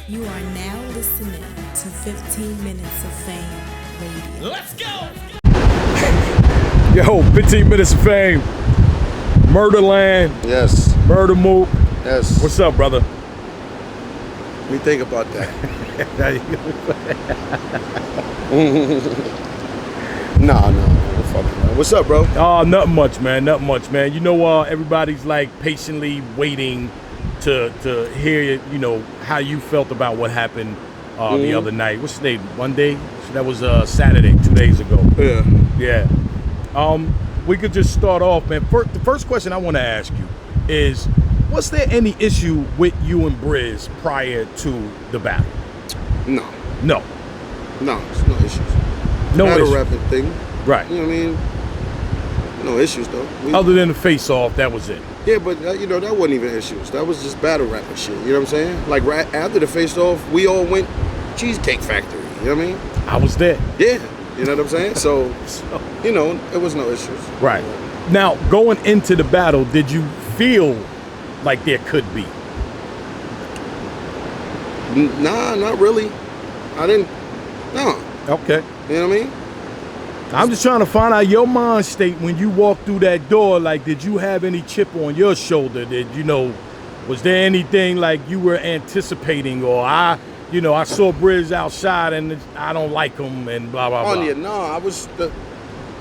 You are now listening to 15 Minutes of Fame Radio. Let's go! Yo, 15 Minutes of Fame. Murda Land. Yes. Murda Mook. Yes. What's up, brother? Let me think about that. No. What's up, bro? Oh, nothing much, man. Nothing much, man. You know, everybody's like patiently waiting to hear, you know, how you felt about what happened the other night. What's the day? Monday? That was Saturday, 2 days ago. Yeah. Yeah. We could just start off, man. The first question I want to ask you is, was there any issue with you and Brizz prior to the battle? No, it's no issues. No battle issue. rapping thing. Right. You know what I mean? No issues, though. Other than the face-off, that was it. Yeah, but, you know, that wasn't even issues. That was just battle rapping shit. You know what I'm saying? Like, right after the face-off, we all went Cheesecake Factory. You know what I mean? I was there. Yeah. You know what I'm saying? So, you know, it was no issues. Right. Now, going into the battle, did you feel like there could be? Nah, not really. I didn't. No. Okay. You know what I mean? I'm just trying to find out your mind state when you walked through that door. Like, did you have any chip on your shoulder? Was there anything like you were anticipating, or I saw Brizz outside and I don't like him and blah, blah, blah. Yeah, no, the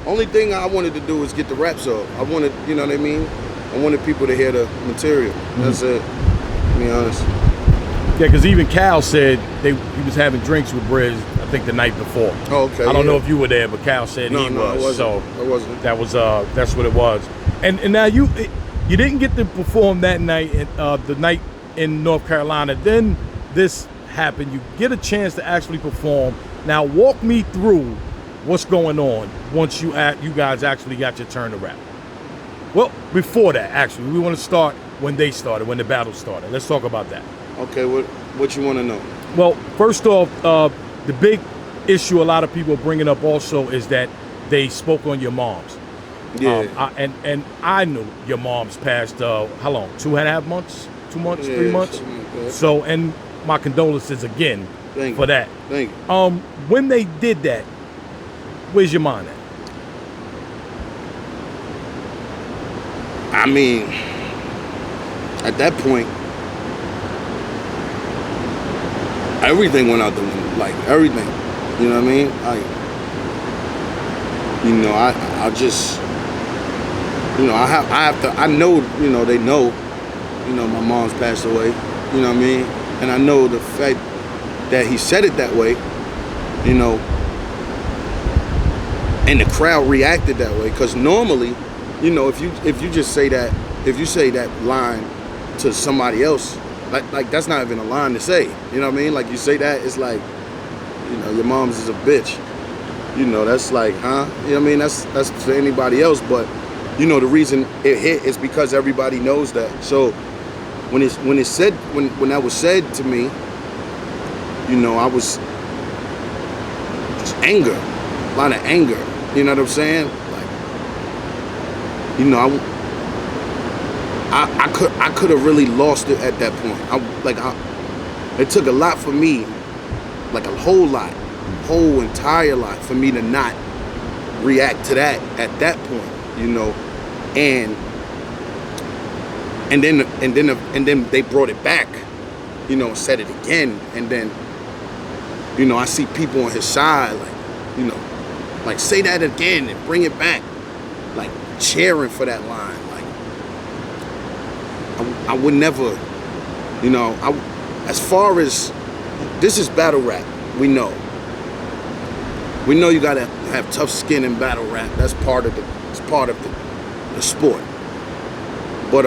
only thing I wanted to do was get the raps up. I wanted, you know what I mean? I wanted people to hear the material. That's it, to be honest. Yeah, because even Cal said he was having drinks with Brizz, I think the night before. Oh, okay. I don't know if you were there, but Cal said he was. I wasn't. So I wasn't. That's what it was. And now you didn't get to perform that night, the night in North Carolina. Then this happened. You get a chance to actually perform. Now walk me through what's going on once you guys actually got your turn to rap. Well, before that, actually, we want to start when they started, when the battle started. Let's talk about that. Okay, what you want to know? Well, first off, the big issue a lot of people are bringing up also is that they spoke on your moms. Yeah. And I knew your mom's passed, how long? 2.5 months? 2 months? 3 months? Like So, and my condolences again for that. Thank you. When they did that, where's your mind at? I mean, at that point, everything went out the window. Like, everything. You know what I mean? I just, I have to, I know, they know, my mom's passed away. You know what I mean? And I know the fact that he said it that way, and the crowd reacted that way. Because normally, if you just say that, if you say that line to somebody else, like that's not even a line to say. You know what I mean? Like, you say that, it's like, your mom's is a bitch. That's like, huh? You know what I mean? That's for anybody else. But, the reason it hit is because everybody knows that. So when that was said to me, I was just anger, a lot of anger. You know what I'm saying? I could have really lost it at that point. It took a lot for me, like a whole entire lot, for me to not react to that at that point, and then they brought it back, said it again, and then, I see people on his side, like say that again and bring it back, like cheering for that line. I would never, as far as, this is battle rap, we know you gotta have tough skin in battle rap. That's part of the sport. But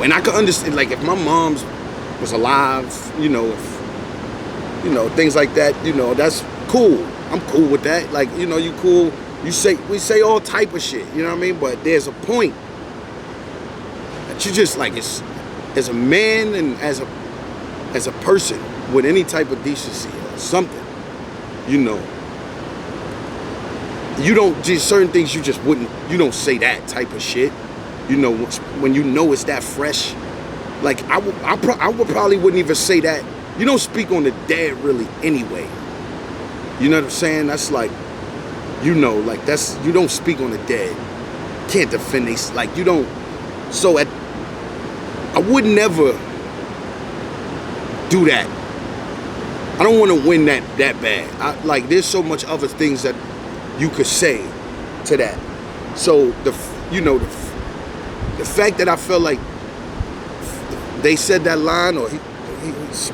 and I could understand, like, if my mom's was alive, if things like that, that's cool. I'm cool with that. Like, you cool. We say all type of shit, you know what I mean? But there's a point that you just, like, as a man and as a person with any type of decency or something, you don't, just certain things you just wouldn't, you don't say that type of shit, when it's that fresh, Like I would probably wouldn't even say that. You don't speak on the dead really anyway. You know what I'm saying? That's like, you know, like that's, you don't speak on the dead. Can't defend these, like you don't. So I would never do that. I don't want to win that bad. Like there's so much other things that you could say to that. So the fact that I felt like they said that line or he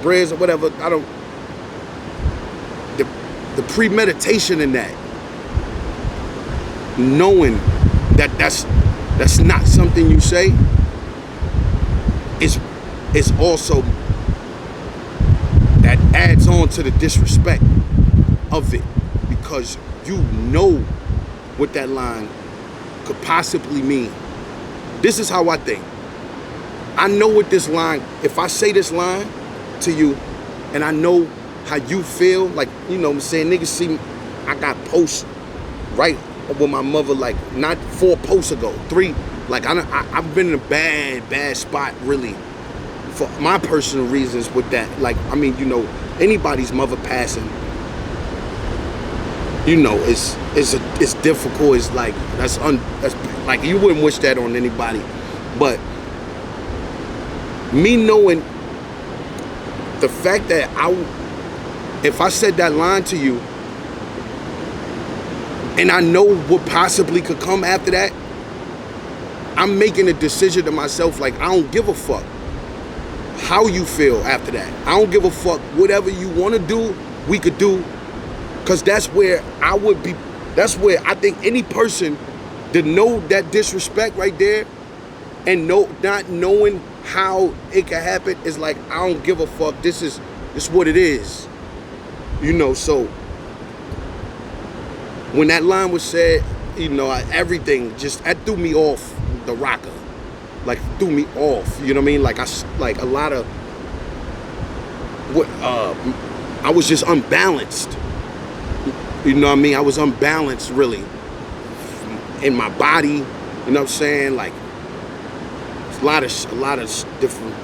Brizz or whatever, I don't. The premeditation in that, knowing that that's not something you say, is also, that adds on to the disrespect of it, because you know what that line could possibly mean. This is how I think. I know what this line, if I say this line to you and I know how you feel, like, you know what I'm saying, niggas see me, I got posts right with my mother, like not 4 posts ago, 3, like I've been in a bad spot really for my personal reasons with that. Like, I mean, you know, anybody's mother passing, you know, it's difficult. It's like, that's like, you wouldn't wish that on anybody. But me knowing the fact that if I said that line to you and I know what possibly could come after that, I'm making a decision to myself, like, I don't give a fuck how you feel after that. I don't give a fuck. Whatever you want to do, we could do. Because that's where I would be. That's where I think any person to know that disrespect right there and not knowing how it can happen is like, I don't give a fuck. This is what it is. You know, so when that line was said, you know, everything just, that threw me off the rocker. Like, threw me off. You know what I mean? Like, a lot of what I was just unbalanced. You know what I mean? I was unbalanced really in my body. You know what I'm saying? Like, a lot of different.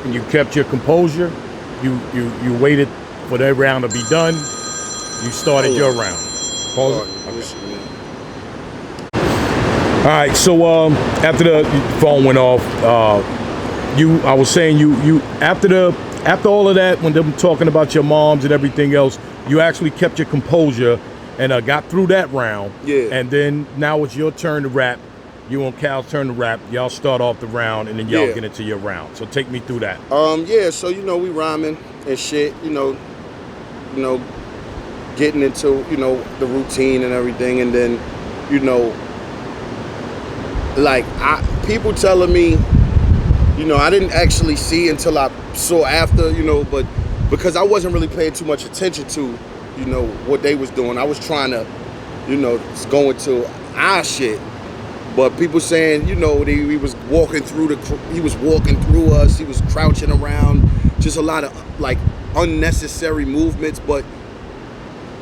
And you kept your composure. You waited for that round to be done. You started your round. Pause it. Okay. All right. So after the phone went off, I was saying you after all of that, when they were talking about your moms and everything else, you actually kept your composure and got through that round. Yeah. And then now it's your turn to rap. You and Cal's turn to rap. Y'all start off the round and then y'all get into your round. So take me through that. Yeah. So, you know, we rhyming and shit. You know, getting into, you know, the routine and everything, and then, you know, like people telling me, you know, I didn't actually see until I saw after, you know, but because I wasn't really paying too much attention to, you know, what they was doing. I was trying to, you know, go into our shit. But people saying, you know, he was walking through us, he was crouching around, just a lot of like unnecessary movements. But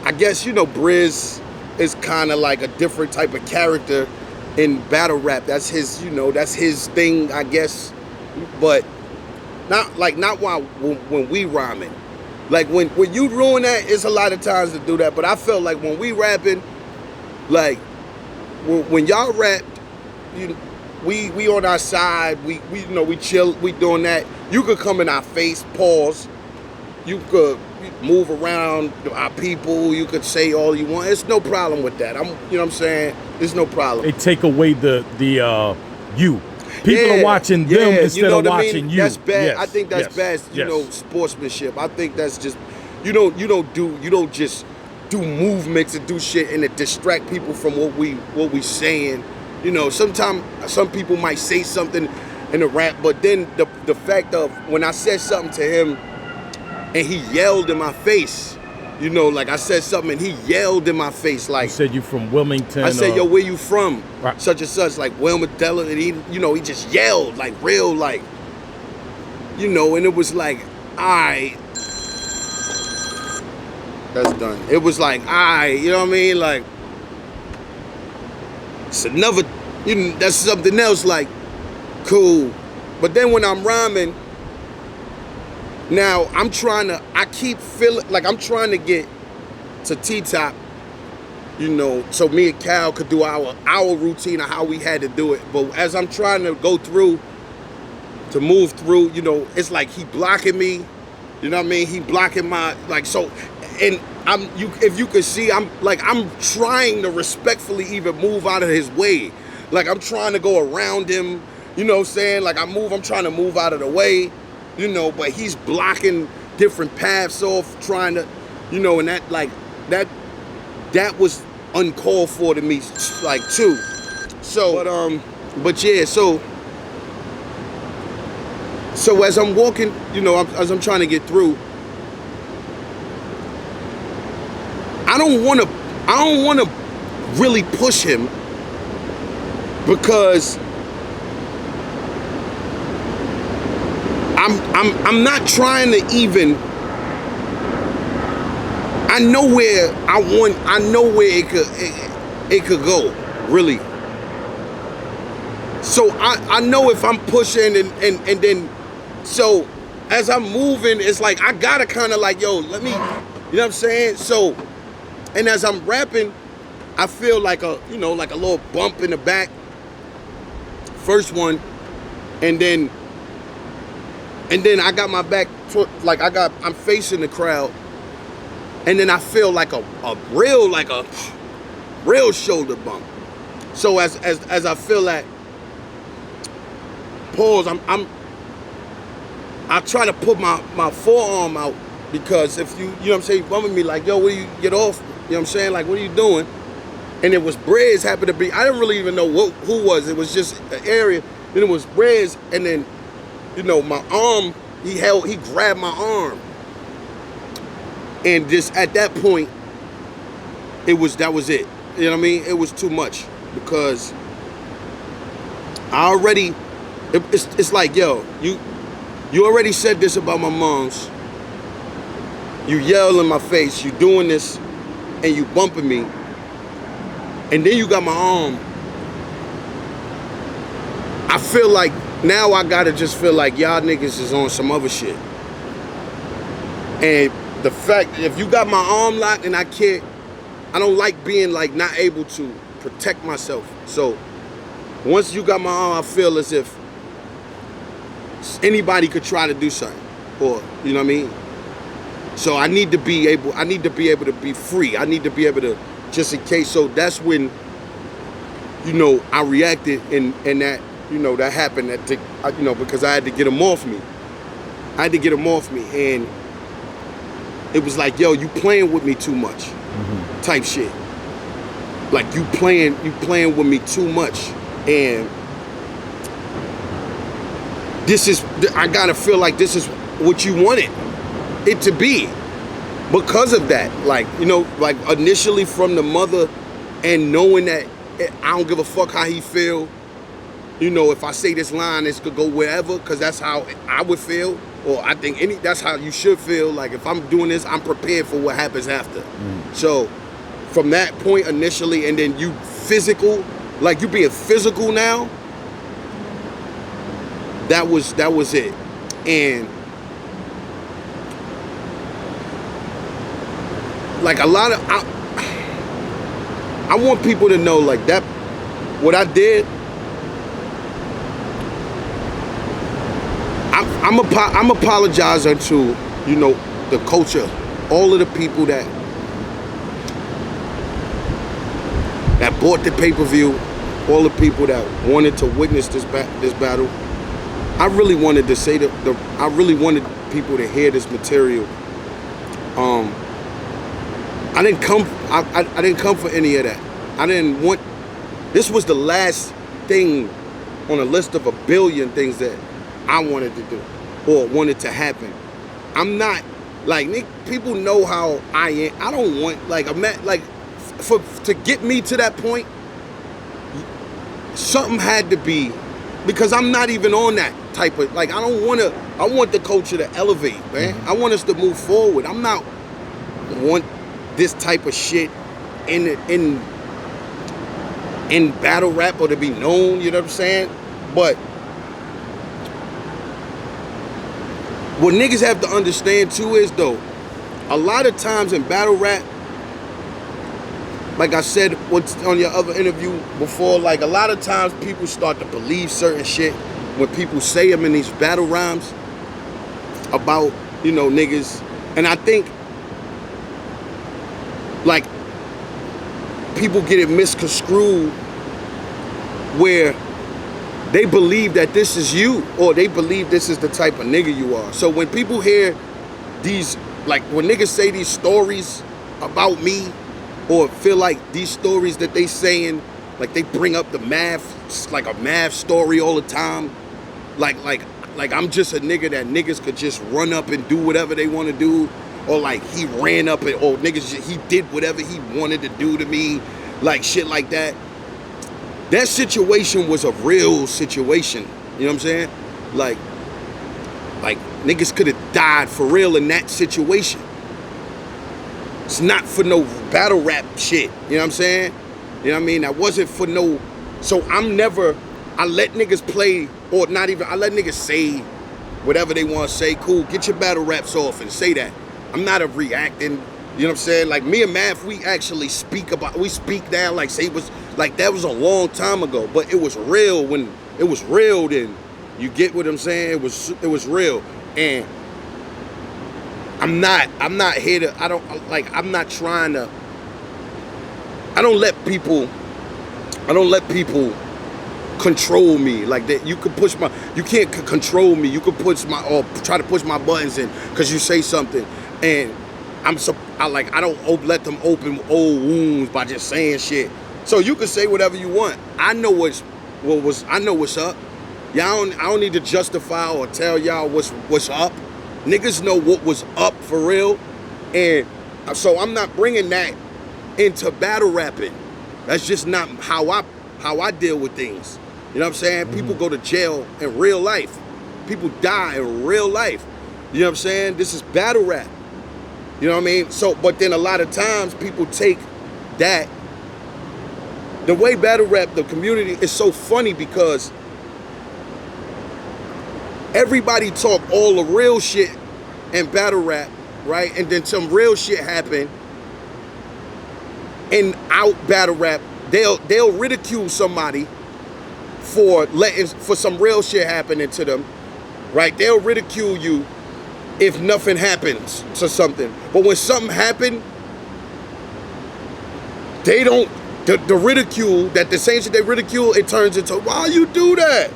I guess, you know, Brizz is kind of like a different type of character in battle rap. That's his, you know, that's his thing, I guess. But not while when we rhyming. Like when you doing that, it's a lot of times to do that. But I felt like when we rapping, like when y'all rap, we on our side, we you know, we chill, we doing that. You could come in our face, pause. You could move around our people. You could say all you want. It's no problem with that. You know what I'm saying? There's no problem. They take away the you. People are watching them instead of watching you. That's bad. Yes. I think that's bad. You know, sportsmanship. I think that's just you don't just do movements and do shit and to distract people from what we saying. You know, sometimes some people might say something in the rap, but then the fact of when I said something to him and he yelled in my face, you know, like I said something and he yelled in my face, like, you said you from Wilmington. I said, yo, where you from? Right. Such and such, like Wilmington, and he, you know, he just yelled like real, like, you know, and it was like, alright, that's done. It was like, alright, you know what I mean? Like, it's another, you know, that's something else, like, cool. But then when I'm rhyming, now I keep feeling like I'm trying to get to T-Top, you know, so me and Cal could do our routine of how we had to do it. But as I'm trying to go through, to move through, you know, it's like he blocking me, you know what I mean? He blocking my, like, so, and if you could see, I'm trying to respectfully even move out of his way. Like, I'm trying to go around him, you know what I'm saying? Like, I'm trying to move out of the way, you know, but he's blocking different paths off, trying to, you know, and that was uncalled for to me, like, too. So, but yeah, so as I'm walking, you know, as I'm trying to get through, I don't want to really push him, because I'm not trying to even. I know where it could go, really. So I know if I'm pushing and then, so as I'm moving, it's like I gotta kind of like, yo, let me, you know what I'm saying? So, and as I'm rapping, I feel like a little bump in the back. First one, and then I got my back, I'm facing the crowd, and then I feel like a real shoulder bump. So as I feel that pause, I try to put my forearm out, because if you know what I'm saying, bumping me like, yo, where you get off? You know what I'm saying? Like, what are you doing? And it was Brizz, happened to be, I didn't really even know who was. It was just an area. Then it was Brizz, and then, you know, my arm, he grabbed my arm. And just at that point, that was it. You know what I mean? It was too much, because I already, it's like, yo, you already said this about my moms. You yell in my face, you doing this, and you bumping me. And then you got my arm. I feel like now I gotta just feel like y'all niggas is on some other shit. And the fact, if you got my arm locked and I don't like being like not able to protect myself. So once you got my arm, I feel as if anybody could try to do something, or, you know what I mean? So I need to be able to be free. I need to be able to, just in case. So that's when, you know, I reacted, and that, you know, that happened, you know, because I had to get him off me. And it was like, yo, you playing with me too much, type shit. Like, you playing with me too much, and I gotta feel like this is what you wanted it to be, because of that. Like, you know, like initially from the mother, and knowing that I don't give a fuck how he feel. You know, if I say this line, this could go wherever, because that's how I would feel, or I think that's how you should feel. Like, if I'm doing this, I'm prepared for what happens after. So from that point initially, and then you physical, like you being physical now, that was it. And like, a lot of, I want people to know, like, that what I did, I'm apologizing to, you know, the culture, all of the people that bought the pay-per-view, all the people that wanted to witness this battle. I really wanted to say I really wanted people to hear this material. I didn't come for any of that. I didn't want. This was the last thing on a list of a billion things that I wanted to do or wanted to happen. I'm not like, people know how I am. I don't want, like, to get me to that point, something had to be, because I'm not even on that type of, like, I want the culture to elevate, man. I want us to move forward. I'm not want this type of shit in battle rap, or to be known, you know what I'm saying? But what niggas have to understand too is though, a lot of times in battle rap, like I said what's on your other interview before, like a lot of times people start to believe certain shit when people say them in these battle rhymes about, you know, niggas. And I think like people get it misconstrued where they believe that this is you, or they believe this is the type of nigga you are. So when people hear these, like when niggas say these stories about me, or feel like these stories that they saying, like they bring up the math, like a math story all the time, like I'm just a nigga that niggas could just run up and do whatever they want to do, or like he ran up and, or niggas, he did whatever he wanted to do to me, like shit like that. That situation was a real situation, you know what I'm saying? Like niggas could have died for real in that situation. It's not for no battle rap shit, you know what I'm saying? You know what I mean? That wasn't for no, so I let niggas play, or not even, I let niggas say whatever they want to say. Cool, get your battle raps off and say that. I'm not a reacting, you know what I'm saying? Like me and Math, we actually speak down, like say it was, like that was a long time ago, but it was real when it was real then. You get what I'm saying? It was real. And I'm not here to, I don't let people control me like that. You can't control me. You could or try to push my buttons in because you say something, and I don't let them open old wounds by just saying shit. So you can say whatever you want. I know what's up. Y'all, I don't need to justify or tell y'all what's up. Niggas know what was up for real, and so I'm not bringing that into battle rapping. That's just not how I deal with things. You know what I'm saying? Mm-hmm. People go to jail in real life. People die in real life. You know what I'm saying? This is battle rap. You know what I mean? So, but then a lot of times people take that. The way battle rap, the community is so funny because everybody talk all the real shit in battle rap, right? And then some real shit happen in out battle rap. They'll ridicule somebody for some real shit happening to them, right? They'll ridicule you if nothing happens to something. But when something happened, they don't, the ridicule, that the same shit they ridicule, it turns into, why you do that?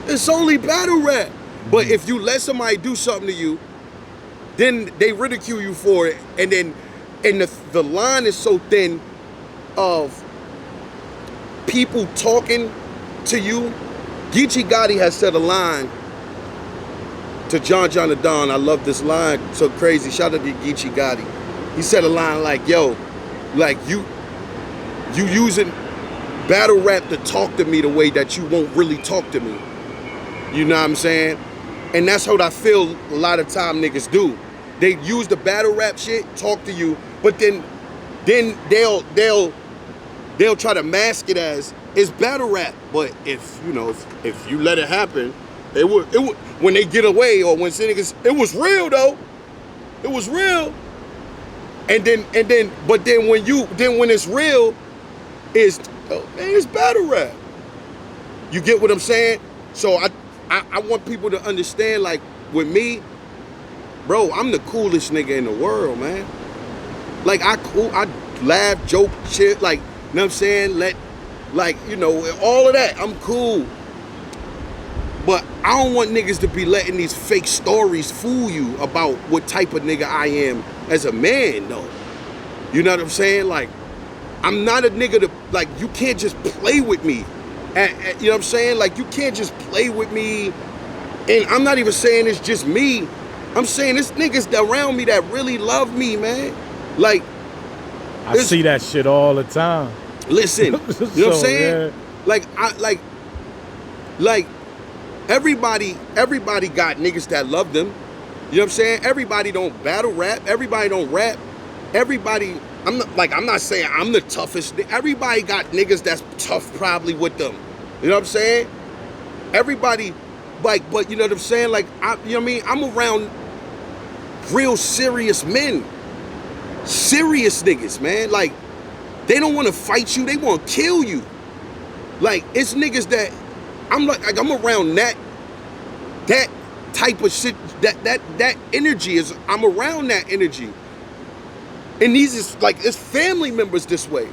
It's only battle rap. But if you let somebody do something to you, then they ridicule you for it. And then, the line is so thin of people talking to you. Geechee Gotti has said a line to John the Don. I love this line so crazy. Shout out to Geechee Gotti. He said a line like, yo, like you using battle rap to talk to me the way that you won't really talk to me. You know what I'm saying? And that's what I feel a lot of time niggas do. They use the battle rap shit, talk to you, but then they'll try to mask it as it's battle rap. But if you let it happen, it would when they get away, or when niggas, it was real though. It was real. And then when it's real, it's battle rap. You get what I'm saying? So I want people to understand, like with me, bro, I'm the coolest nigga in the world, man. Like I laugh, joke, shit, like, you know what I'm saying? All of that, I'm cool. But I don't want niggas to be letting these fake stories fool you about what type of nigga I am as a man, though. You know what I'm saying? Like, I'm not a nigga to, like, you can't just play with me. You know what I'm saying? Like, you can't just play with me. And I'm not even saying it's just me. I'm saying it's niggas around me that really love me, man. Like, I see that shit all the time. Listen, you know what I'm saying? Yeah. Like, everybody got niggas that love them. You know what I'm saying? Everybody don't battle rap. Everybody don't rap. Everybody, I'm not saying I'm the toughest. Everybody got niggas that's tough probably with them. You know what I'm saying? Everybody but you know what I'm saying? Like, you know what I mean? I'm around real serious men. Serious niggas, man. Like, they don't want to fight you. They want to kill you. Like, it's niggas that I'm around that type of shit. That energy is, I'm around that energy. And these is like, it's family members this way.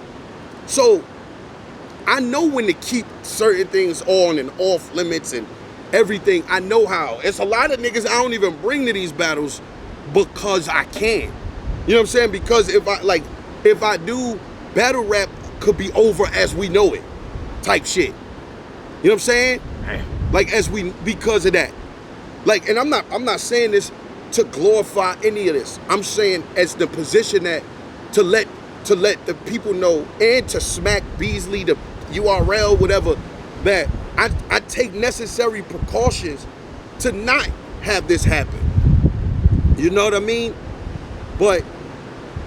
So I know when to keep certain things on and off limits and everything. I know how. It's a lot of niggas I don't even bring to these battles because I can. You know what I'm saying? Because if I do, battle rap could be over as we know it, type shit. You know what I'm saying? Like, because of that. Like, and I'm not saying this to glorify any of this. I'm saying as the position that to let the people know and to smack Beasley, the URL, whatever, that I take necessary precautions to not have this happen. You know what I mean? But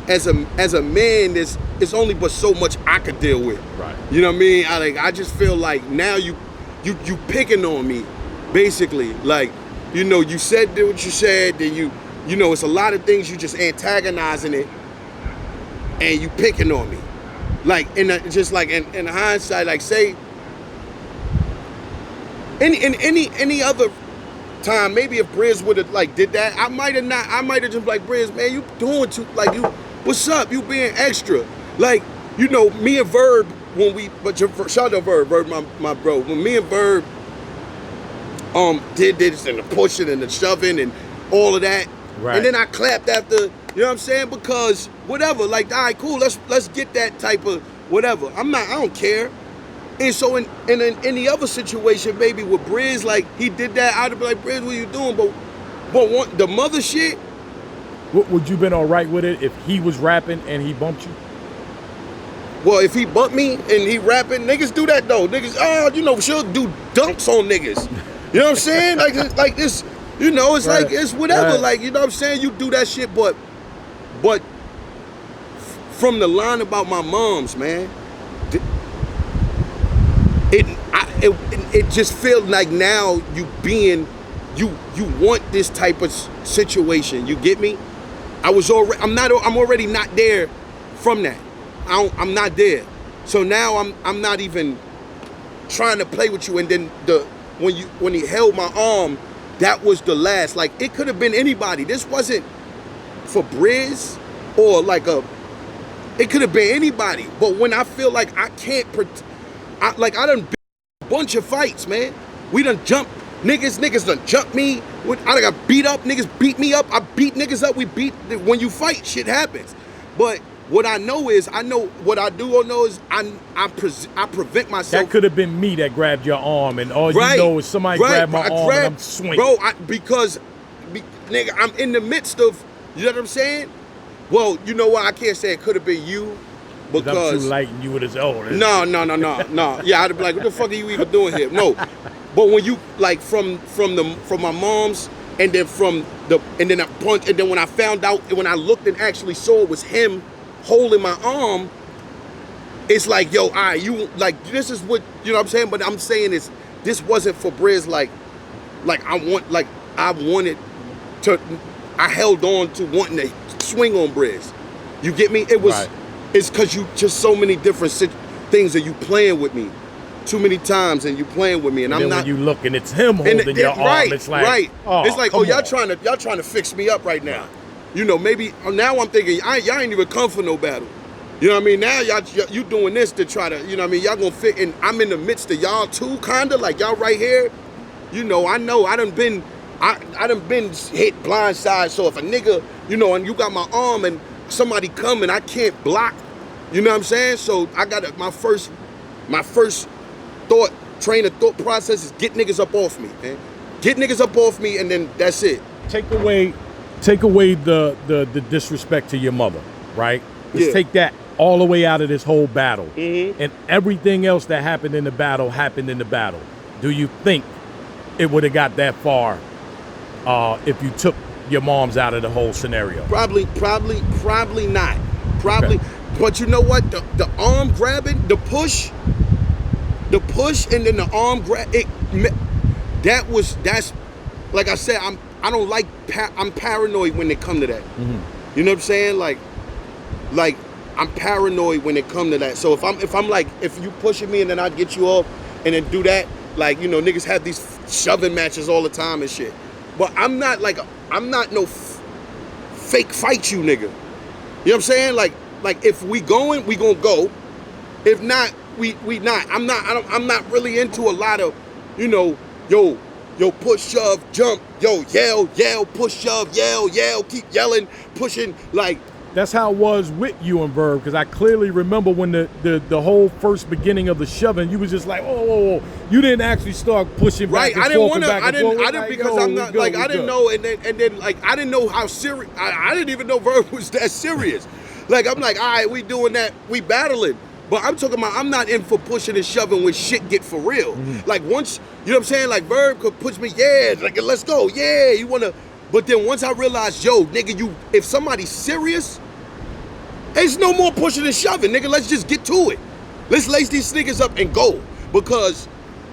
as a man, it's only but so much I could deal with. Right. You know what I mean? I just feel like now you picking on me, basically. Like, you know, you said what you said, then you know, it's a lot of things you just antagonizing it, and you picking on me. Like, just like in hindsight, like, say any other time, maybe if Brizz would have like did that, I might have just like, Brizz, man, you doing too, like, you, what's up? You being extra. Like, you know, me and Verb, shout out to Verb, my bro. When me and Verb did this and the pushing and the shoving and all of that, right. And then I clapped after, you know what I'm saying? Because whatever, like, all right, cool, let's get that type of whatever. I don't care. And so in any other situation, maybe with Brizz, like, he did that, I'd be like, Brizz, what you doing? But the mother shit. Would you been all right with it if he was rapping and he bumped you? Well, if he bumped me and he rapping, niggas do that though. Niggas, you know, she'll do dunks on niggas. You know what I'm saying? Like this, you know, it's right. Like, it's whatever. Right. Like, you know what I'm saying? You do that shit, but from the line about my moms, man, it just feels like now you want this type of situation. You get me? I'm already not there from that. I'm not there. So now I'm not even trying to play with you. And then when he held my arm, that was the last. Like, it could have been anybody. This wasn't for Brizz or it could have been anybody. But when I feel like I can't, I done been a bunch of fights, man. We done jumped niggas done jumped me. I done got beat up, niggas beat me up. I beat niggas up, when you fight, shit happens. But what I know is, what I do know is I prevent myself. That could have been me that grabbed your arm, and all you know is somebody grabbed my arm and I'm swinging. Bro, because nigga, I'm in the midst of, you know what I'm saying? Well, you know what? I can't say it could have been you because I'm too light and you with his own. No. Yeah, I'd be like, what the fuck are you even doing here? No, but when you like from my mom's, and then and then when I found out, when I looked and actually saw it was him holding my arm, it's like, yo, all right, you, like, this is what, you know what I'm saying? But I'm saying this wasn't for Brizz, I held on to wanting to swing on Brizz. You get me? It was, right. It's because you just so many different things that you playing with me too many times, and you playing with me, and I'm not. When you look and it's him holding your arm, it's like, right. Oh, it's like, oh, y'all trying to fix me up right now. You know, maybe now I'm thinking, y'all ain't even come for no battle. You know what I mean? Now you doing this to try to, you know what I mean? Y'all gonna fit, and I'm in the midst of y'all too, kinda, like y'all right here. You know I done been hit blindside. So if a nigga, you know, and you got my arm and somebody come and I can't block, you know what I'm saying? So I got my first train of thought process is get niggas up off me, man. Get niggas up off me, and then that's it. Take away the disrespect to your mother, right? Let's take that all the way out of this whole battle. Mm-hmm. And everything else that happened in the battle happened in the battle. Do you think it would have got that far if you took your moms out of the whole scenario? Probably not. Probably. Okay. But you know what? The arm grabbing, the push, and then the arm grab, that's like I said, I don't like I'm paranoid when it come to that. You know what I'm saying? Like I'm paranoid when it come to that. So if I'm like, if you pushing me and then I get you up and then do that, like, you know, niggas have these shoving matches all the time and shit. But I'm not no fake fight you nigga. You know what I'm saying? Like if we going, we gonna go. If not, we not. I'm not really into a lot of, you know, yo, push, shove, jump, yo, yell, push, shove, yell, keep yelling, pushing, like. That's how it was with you and Verb, because I clearly remember when the whole first beginning of the shoving, you was just like, whoa. You didn't actually start pushing back and forth. I didn't because I'm not, like, I didn't know, and then like, I didn't know how serious, I didn't even know Verb was that serious. Like, I'm like, all right, we doing that, we battling. But I'm talking about, I'm not in for pushing and shoving when shit get for real. Like, once, you know what I'm saying? Like, Verb could push me, yeah, like, let's go, yeah, you wanna, but then once I realized, yo, nigga, if somebody's serious, there's no more pushing and shoving, nigga. Let's just get to it. Let's lace these niggas up and go, because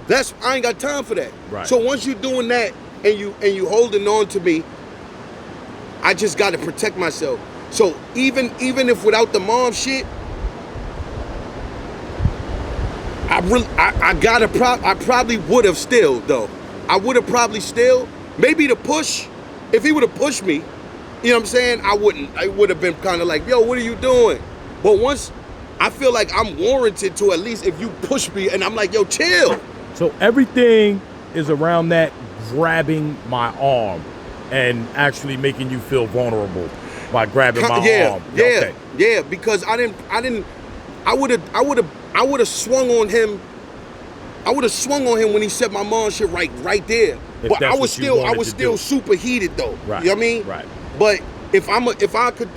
I ain't got time for that. Right. So once you're doing that and you holding on to me, I just got to protect myself. So even if without the mom shit, I probably would have still though. I would have probably still, maybe the push. If he would have pushed me, you know what I'm saying? I would have been kind of like, yo, what are you doing? But once I feel like I'm warranted to, at least if you push me and I'm like, yo, chill. So everything is around that grabbing my arm and actually making you feel vulnerable by grabbing my arm. Yeah, because I would have swung on him. I would have swung on him when he said my mom shit right there. But I was still super heated though. Right. You know what I mean? Right. But if I could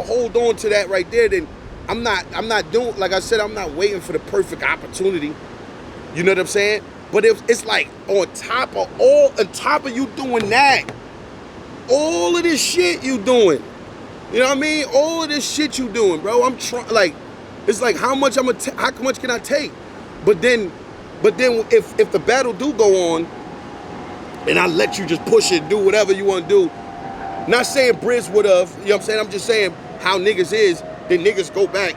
hold on to that right there, then I'm not doing, like I said, I'm not waiting for the perfect opportunity. You know what I'm saying? But it's like on top of you doing that, all of this shit you doing. You know what I mean? All of this shit you doing, bro. I'm trying, like, it's like how much can I take? But then if the battle do go on and I let you just push it, do whatever you want to do. Not saying Brizz would have, you know what I'm saying? I'm just saying how niggas is, then niggas go back,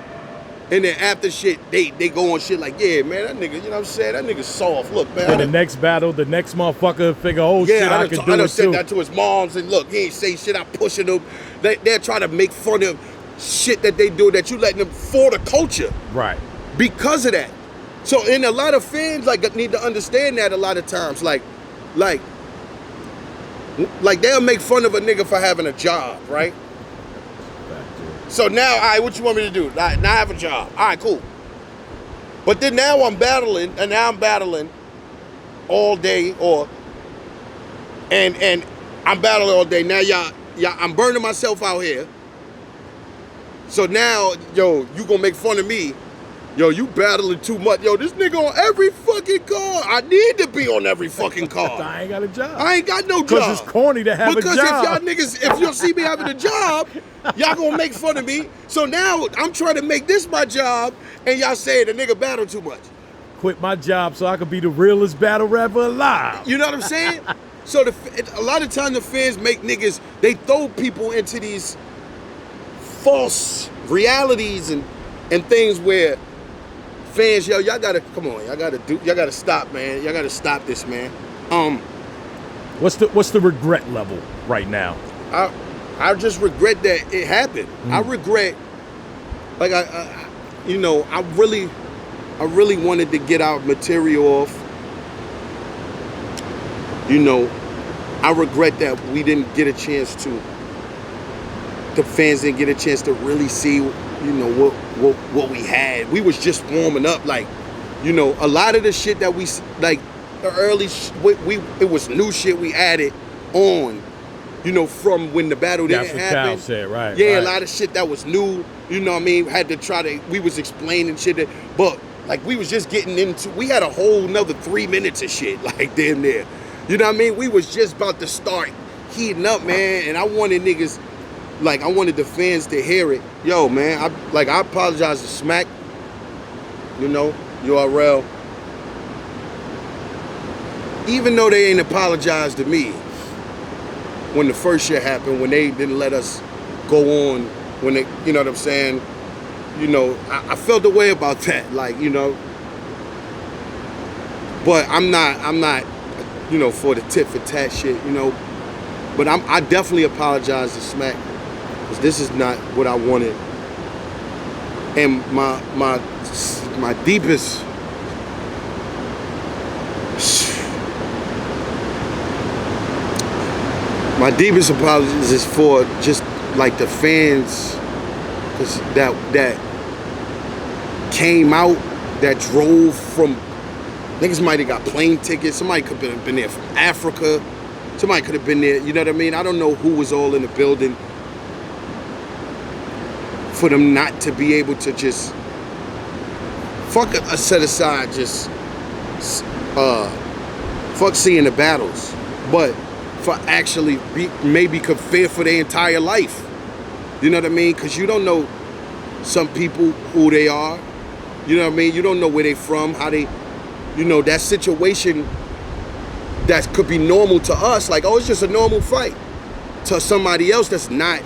and then after shit, they go on shit like, yeah, man, that nigga, you know what I'm saying? That nigga's soft. Look, man. In the next battle, the next motherfucker figure, oh shit, I can do it too. Said that to his moms, and look, he ain't say shit, I'm pushing him. They're trying to make fun of shit that they do, that you letting them for the culture. Right. Because of that. So, and a lot of fans, like, need to understand that a lot of times. Like they'll make fun of a nigga for having a job, right? So now, all right, what you want me to do? All right, now I have a job. All right, cool. But then now I'm battling all day, and I'm battling all day. Now y'all, I'm burning myself out here. So now, yo, you gonna make fun of me. Yo, you battling too much. Yo, this nigga on every fucking card. I need to be on every fucking card. I ain't got a job. I ain't got no job. Because it's corny to have a job. Because if y'all see me having a job, y'all gonna make fun of me. So now I'm trying to make this my job, and y'all say the nigga battle too much. Quit my job so I could be the realest battle rapper alive. You know what I'm saying? So a lot of times the fans make niggas, they throw people into these false realities and things where fans, yo, y'all gotta, come on, y'all gotta stop, man. Y'all gotta stop this, man. What's the regret level right now? I just regret that it happened. I regret, like, I really wanted to get our material off. You know, I regret that we didn't get a chance to, the fans didn't get a chance to really see, you know, what we had. We was just warming up, like, you know, a lot of the shit that we, like, the early, it was new shit we added on, you know, from when the battle didn't happen. That's what Cal said, right. Yeah, right. A lot of shit that was new, you know what I mean, we was explaining shit, but, like, we was just getting into, we had a whole nother 3 minutes of shit, like, damn near. You know what I mean? We was just about to start heating up, man, and I wanted niggas, like, I wanted the fans to hear it. Yo, man, I apologize to Smack, you know, URL. even though they ain't apologized to me when the first shit happened, when they didn't let us go on, when they, you know what I'm saying? You know, I felt the way about that, like, you know. But I'm not, you know, for the tit for tat shit, you know. But I definitely apologize to Smack, because this is not what I wanted. And my deepest apologies is for just like the fans that came out, that drove from, niggas might have got plane tickets, somebody could have been there from Africa, somebody could have been there, you know what I mean? I don't know who was all in the building for them not to be able to just fuck a set aside, just fuck seeing the battles, but for actually maybe could fear for their entire life. You know what I mean? Because you don't know some people who they are. You know what I mean? You don't know where they from, how they, you know, that situation that could be normal to us, like, oh, it's just a normal fight. To somebody else that's not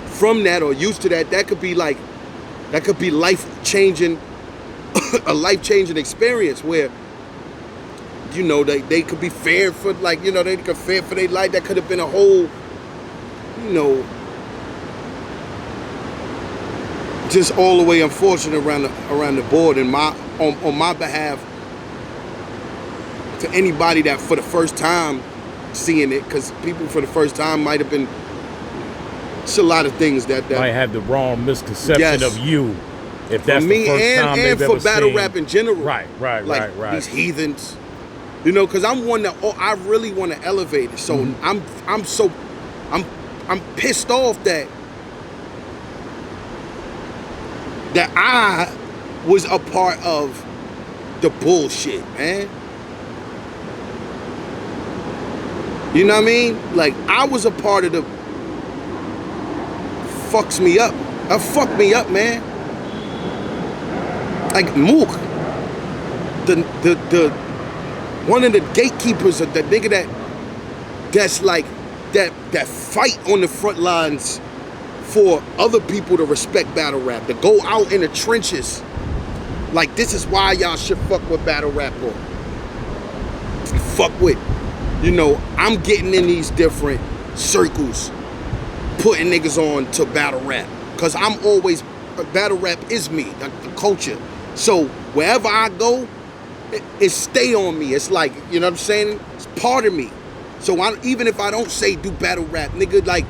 from that or used to that, that could be like, that could be life-changing, a life-changing experience where, you know, they could be feared for, like, you know, they could fear for their life. That could have been a whole, you know, just all the way unfortunate around the board. And on my behalf, to anybody that for the first time seeing it, because people for the first time might have been, it's a lot of things that might have the wrong misconception yes. of you, if that's me, the first time they've ever for battle seen. rap in general. Right. Like these heathens, you know, because I'm one that I really want to elevate it. So I'm pissed off that I was a part of the bullshit, man. You know what I mean? Like, I was a part of the fucks me up. That fucked me up, man. Like Mook, the one of the gatekeepers of the nigga that's like that fight on the front lines for other people to respect battle rap, to go out in the trenches. Like, this is why y'all should fuck with battle rap or fuck with. You know, I'm getting in these different circles, putting niggas on to battle rap. Cause I'm always, battle rap is me, the culture. So wherever I go, it stay on me. It's like, you know what I'm saying? It's part of me. So even if I don't say do battle rap, nigga, like,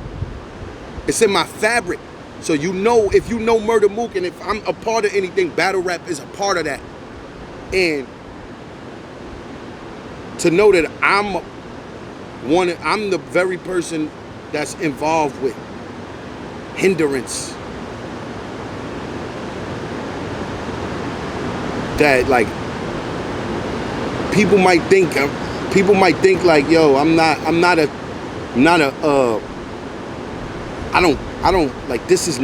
it's in my fabric. So you know, if you know Murda Mook, and if I'm a part of anything, battle rap is a part of that. And to know that I'm the very person that's involved with hindrance. That, like, people might think like, yo, I don't like, this is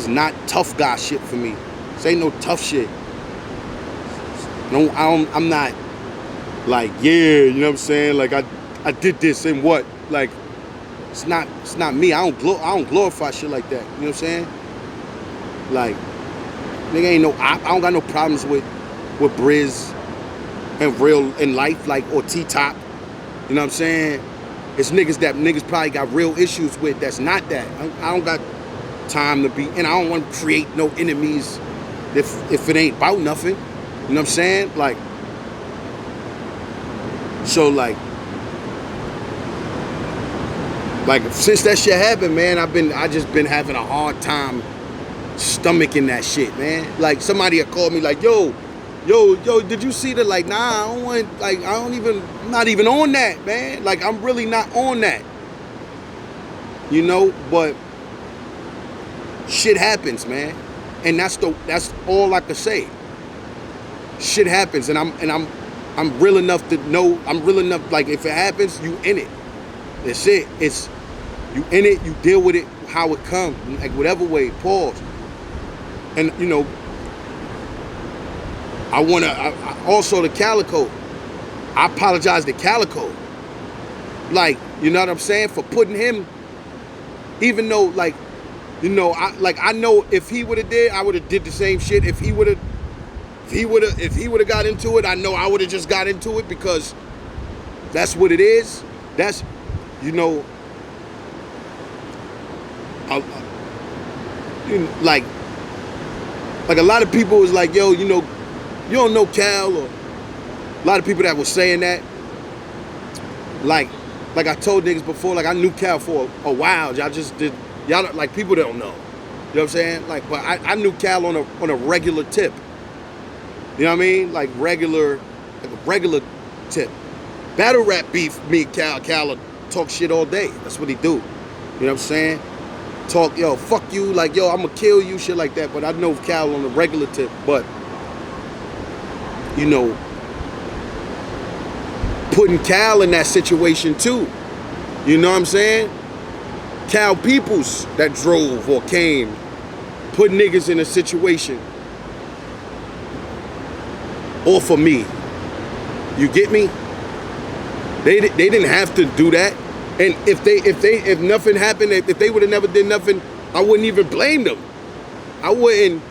not tough guy shit for me. This ain't no tough shit. No, I'm not like, yeah, you know what I'm saying? Like, I did this and what? Like, it's not me. I don't glorify shit like that. You know what I'm saying? Like, nigga ain't no, I don't got no problems with Brizz and real in life, like, or T-Top. You know what I'm saying? It's niggas that niggas probably got real issues with that's not that. I don't got time to be, and I don't want to create no enemies if it ain't about nothing. You know what I'm saying? Like, so like since that shit happened, man, I just been having a hard time stomaching that shit, man. Like, somebody had called me like, yo, did you see that? Like, nah, I don't want, like, I'm not even on that, man. Like, I'm really not on that. You know, but shit happens, man. And that's all I can say. Shit happens, and I'm real enough to know, like, if it happens, you in it. That's it. It's, you in it, you deal with it how it comes, like, whatever way, pause. And, you know, I also the Calico. I apologize to Calico. Like, you know what I'm saying? For putting him, even though, like, you know, I know if he would have did, I would have did the same shit. If he would have got into it, I know I would have just got into it because that's what it is. That's, you know, like a lot of people was like, yo, you know, you don't know Cal, or a lot of people that was saying that. Like I told niggas before, like I knew Cal for a while. Y'all just did, y'all like people that don't know. You know what I'm saying? Like, but I knew Cal on a regular tip. You know what I mean? Like a regular tip. Battle rap beef, me and Cal talk shit all day. That's what he do. You know what I'm saying? Talk, yo, fuck you, like, yo, I'm gonna kill you, shit like that. But I know Cal on a regular tip. But, you know, putting Cal in that situation too. You know what I'm saying? Cal Peoples that drove or came, put niggas in a situation off of me. You get me? They didn't have to do that. And if nothing happened, if they would have never did nothing, I wouldn't even blame them. I wouldn't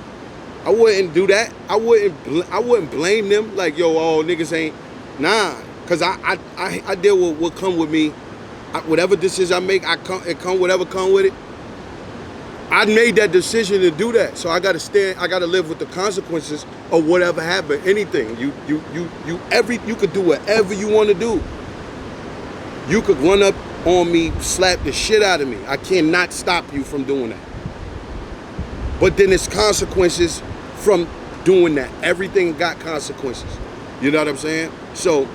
do that. I wouldn't blame them. Like, yo, oh, niggas ain't, nah. Cause I deal with what come with me. Whatever decision I make, whatever come with it. I made that decision to do that, so I gotta live with the consequences of whatever happened. Anything. You could do whatever you want to do. You could run up on me, slap the shit out of me. I cannot stop you from doing that. But then it's consequences from doing that. Everything got consequences. You know what I'm saying? So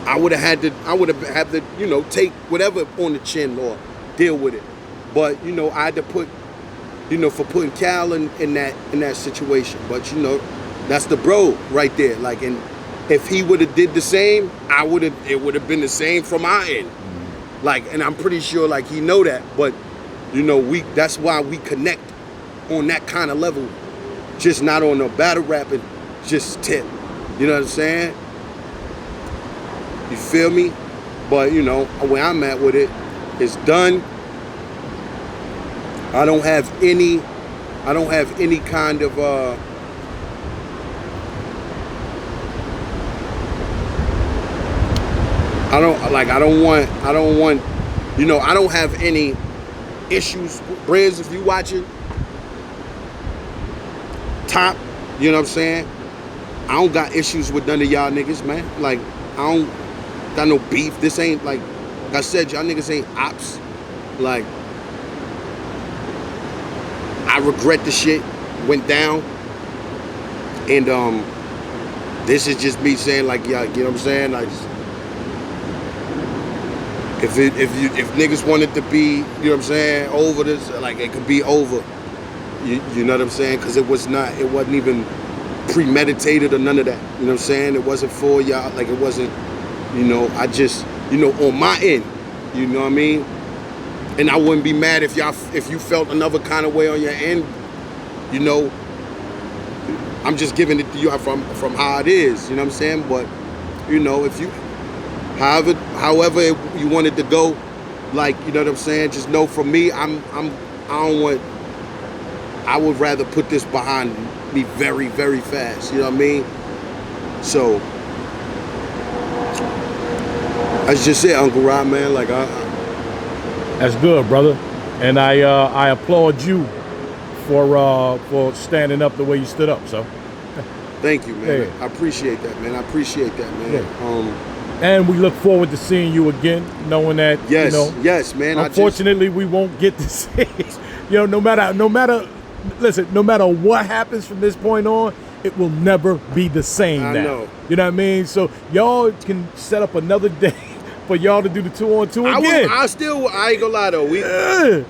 I would have had to, you know, take whatever on the chin or deal with it. But, you know, I had to put, you know, for putting Cal in that situation. But, you know, that's the bro right there. Like, and if he would have did the same, it would have been the same from our end. Like, and I'm pretty sure, like, he know that. But, you know, that's why we connect on that kind of level. Just not on the battle rapping, just tip. You know what I'm saying? You feel me? But, you know, where I'm at with it, it's done. I don't have any kind of I don't want, you know, I don't have any issues. Brizz, if you watching, top, you know what I'm saying? I don't got issues with none of y'all niggas, man. Like, I don't got no beef. This ain't, like I said, y'all niggas ain't ops. Like, I regret the shit went down. And this is just me saying, like, yeah, you know what I'm saying? Like, if niggas wanted to be, you know what I'm saying, over this, like, it could be over. You know what I'm saying? Because it wasn't even premeditated or none of that. You know what I'm saying? It wasn't for y'all. Like, it wasn't, you know, I just, you know, on my end, you know what I mean? And I wouldn't be mad if you felt another kind of way on your end. You know, I'm just giving it to you from how it is. You know what I'm saying? But, you know, if you, however you wanted to go, like, you know what I'm saying? Just know from me, I would rather put this behind me very, very fast. You know what I mean? So that's just it, Uncle Rob, man. Like, that's good, brother. And I applaud you for standing up the way you stood up. So thank you, man. Yeah. I appreciate that, man. Yeah. And we look forward to seeing you again, knowing that, yes, you know, yes, man. Unfortunately, we won't get to see it. You know, no matter what happens from this point on, it will never be the same now. I know. You know what I mean? So y'all can set up another day for y'all to do the 2-on-2 again. I ain't gonna lie though.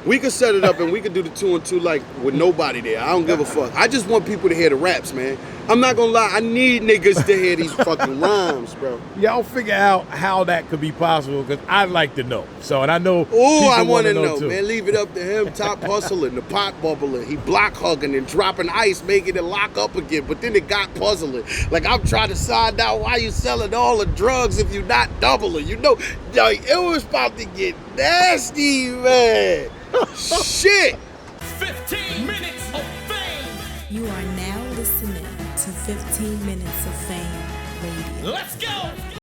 We could set it up and we could do the 2-on-2 like with nobody there. I don't give a fuck. I just want people to hear the raps, man. I'm not gonna lie, I need niggas to hear these fucking rhymes, bro. Y'all figure out how that could be possible, because I'd like to know. So, and I know. Oh, I want want to know, too. man. Leave it up to him. Top hustling, the pot bubbling. He block hugging and dropping ice, making it lock up again. But then it got puzzling. Like, I'm trying to find out why you selling all the drugs if you're not doubling. You know, like, it was about to get nasty, man. Shit. 15 minutes of fame. You are now listening to 15 Minutes of Fame Radio. Let's go.